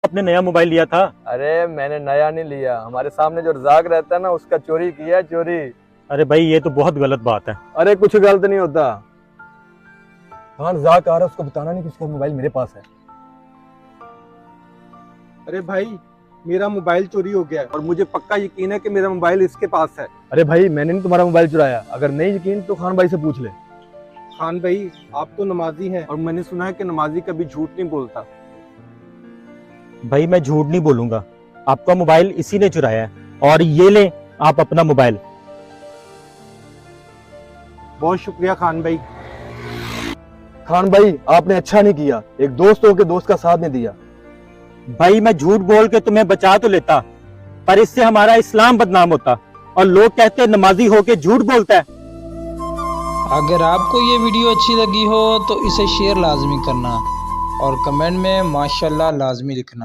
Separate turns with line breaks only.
आपने नया मोबाइल लिया था?
अरे मैंने नया नहीं लिया, हमारे सामने जो रजाक रहता है ना उसका चोरी किया, चोरी।
अरे भाई ये तो बहुत गलत बात है।
अरे कुछ गलत नहीं होता। हाँ रजाक आ रहा है, उसको बताना नहीं कि उसका मोबाइल मेरे पास है।
अरे भाई मेरा मोबाइल चोरी हो गया है और मुझे पक्का यकीन है कि मेरा मोबाइल इसके पास है।
अरे भाई मैंने नहीं तुम्हारा मोबाइल चुराया, अगर नहीं यकीन तो खान भाई से पूछ ले।
खान भाई आप तो नमाजी हैं और मैंने सुना है कि नमाजी कभी झूठ नहीं बोलता।
भाई मैं झूठ नहीं बोलूंगा, आपका मोबाइल इसी ने चुराया है। और ये ले आप अपना मोबाइल।
बहुत शुक्रिया खान भाई।
खान भाई आपने अच्छा नहीं किया, एक दोस्त होकर दोस्त का साथ नहीं दिया।
भाई मैं झूठ बोल के तुम्हें बचा तो लेता, पर इससे हमारा इस्लाम बदनाम होता और लोग कहते हैं नमाजी होके झूठ बोलता है।
अगर आपको ये वीडियो अच्छी लगी हो तो इसे शेयर लाजमी करना और कमेंट में माशाल्लाह लाजमी लिखना।